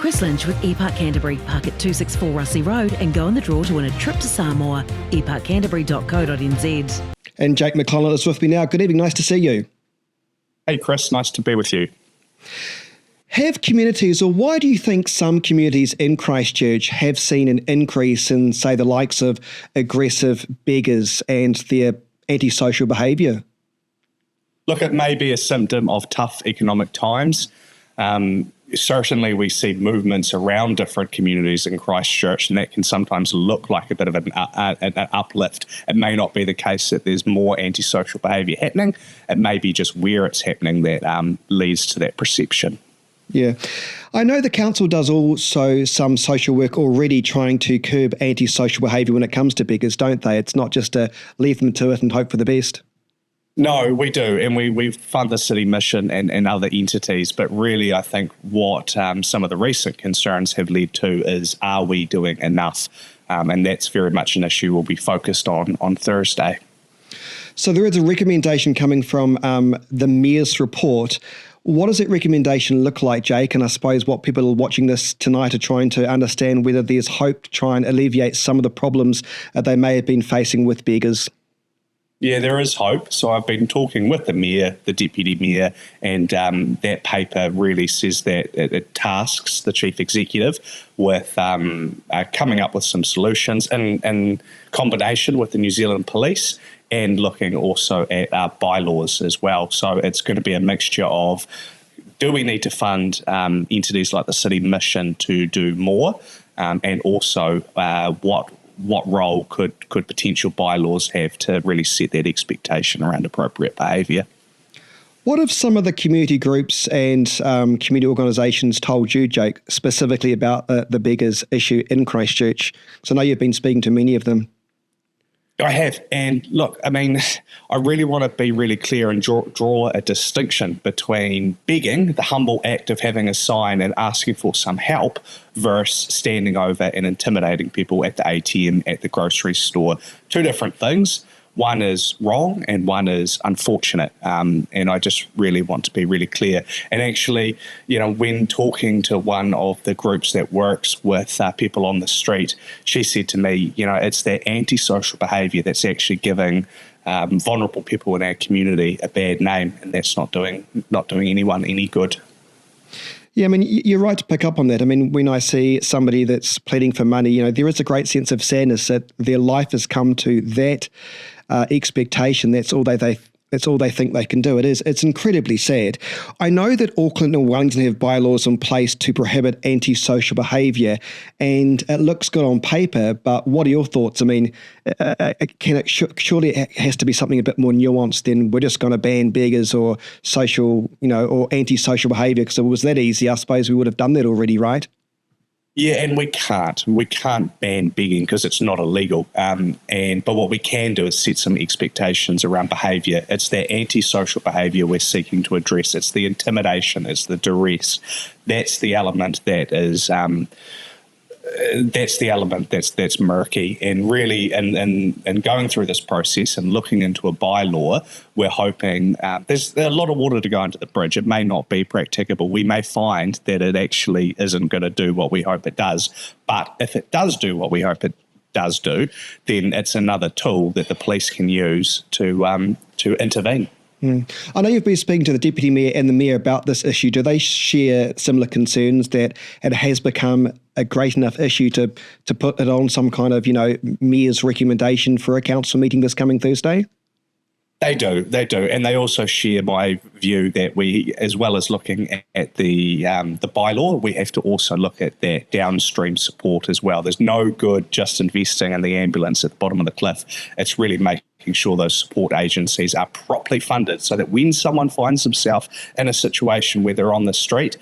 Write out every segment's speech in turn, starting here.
Chris Lynch with ePark Canterbury. Park at 264 Russell Road and go in the draw to win a trip to Samoa. eParkcanterbury.co.nz. And Jake McLellan is with me now. Good evening, nice to see you. Hey Chris, nice to be with you. Have communities, or why do you think some communities in Christchurch have seen an increase in, say, the likes of aggressive beggars and their antisocial behaviour? Look, it may be a symptom of tough economic times. Certainly we see movements around different communities in Christchurch, and that can sometimes look like a bit of an uplift. It may not be the case that there's more antisocial behaviour happening. It may be just where it's happening that leads to that perception. Yeah. I know the council does also some social work already trying to curb antisocial behaviour when it comes to beggars, don't they? It's not just to leave them to it and hope for the best. No, we do, and we fund the City Mission and other entities, but really I think what some of the recent concerns have led to is, are we doing enough? And that's very much an issue we'll be focused on Thursday. So there is a recommendation coming from the Mayor's report. What does that recommendation look like, Jake? And I suppose what people watching this tonight are trying to understand whether there's hope to try and alleviate some of the problems they may have been facing with beggars. Yeah, there is hope. So I've been talking with the Mayor, the Deputy Mayor, and that paper really says that it tasks the Chief Executive with coming up with some solutions in combination with the New Zealand Police and looking also at our bylaws as well. So it's going to be a mixture of, do we need to fund entities like the City Mission to do more, and also what role could potential bylaws have to really set that expectation around appropriate behaviour? What have some of the community groups and community organisations told you, Jake, specifically about the beggars issue in Christchurch? So I know you've been speaking to many of them. I have. And look, I mean, I really want to be really clear and draw a distinction between begging, the humble act of having a sign and asking for some help, versus standing over and intimidating people at the ATM, at the grocery store. Two different things. One is wrong and one is unfortunate. And I just really want to be really clear. And actually, when talking to one of the groups that works with people on the street, she said to me, it's that antisocial behaviour that's actually giving vulnerable people in our community a bad name, and that's not doing anyone any good. Yeah, I mean, you're right to pick up on that. I mean, when I see somebody that's pleading for money, there is a great sense of sadness that their life has come to that expectation. That's all they think they can do. It's incredibly sad. I know that Auckland and Wellington have bylaws in place to prohibit antisocial behaviour, and it looks good on paper, but what are your thoughts? I mean, surely it has to be something a bit more nuanced than we're just going to ban beggars or social, or antisocial behaviour, because if it was that easy, I suppose we would have done that already, right? Yeah, and we can't ban begging because it's not illegal. But what we can do is set some expectations around behaviour. It's that antisocial behaviour we're seeking to address. It's the intimidation. It's the duress. That's the element that is. That's the element that's murky, and really, and going through this process and looking into a bylaw, we're hoping there's a lot of water to go under the bridge. It may not be practicable. We may find that it actually isn't going to do what we hope it does. But if it does do what we hope it does do, then it's another tool that the police can use to intervene. I know you've been speaking to the Deputy Mayor and the Mayor about this issue. Do they share similar concerns that it has become a great enough issue to put it on some kind of, Mayor's recommendation for a council meeting this coming Thursday? They do, and they also share my view that we, as well as looking at the bylaw, we have to also look at that downstream support as well. There's no good just investing in the ambulance at the bottom of the cliff. It's really making sure those support agencies are properly funded so that when someone finds themselves in a situation where they're on the street,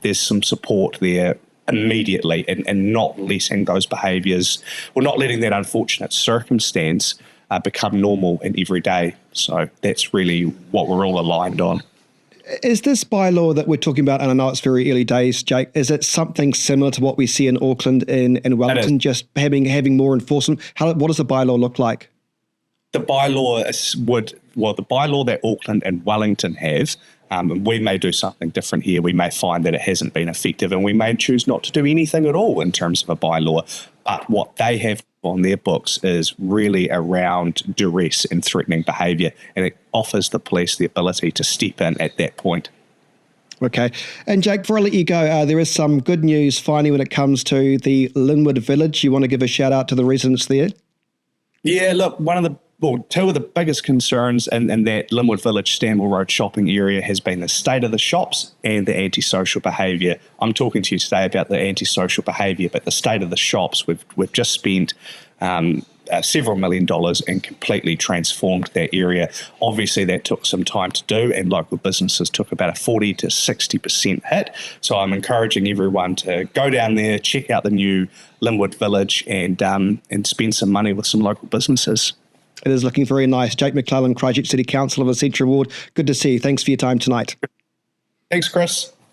there's some support there immediately, and not letting those behaviours, or not letting that unfortunate circumstance become normal and everyday. So that's really what we're all aligned on. Is this bylaw that we're talking about, and I know it's very early days, Jake, is it something similar to what we see in Auckland and Wellington, just having more enforcement? What does the bylaw look like? The bylaw the bylaw that Auckland and Wellington have And we may do something different here. We may find that it hasn't been effective, and we may choose not to do anything at all in terms of a bylaw. But what they have on their books is really around duress and threatening behaviour, and it offers the police the ability to step in at that point. Okay. And Jake, before I let you go, there is some good news finally when it comes to the Lynwood Village. You want to give a shout out to the residents there? Yeah, look, two of the biggest concerns in that Lynwood Village, Stanwell Road shopping area has been the state of the shops and the antisocial behaviour. I'm talking to you today about the antisocial behaviour, but the state of the shops, we've just spent several $1 million and completely transformed that area. Obviously, that took some time to do, and local businesses took about a 40 to 60% hit. So I'm encouraging everyone to go down there, check out the new Lynwood Village, and spend some money with some local businesses. It is looking very nice. Jake McLellan, Christchurch City Councillor of the Central Ward. Good to see you. Thanks for your time tonight. Thanks, Chris.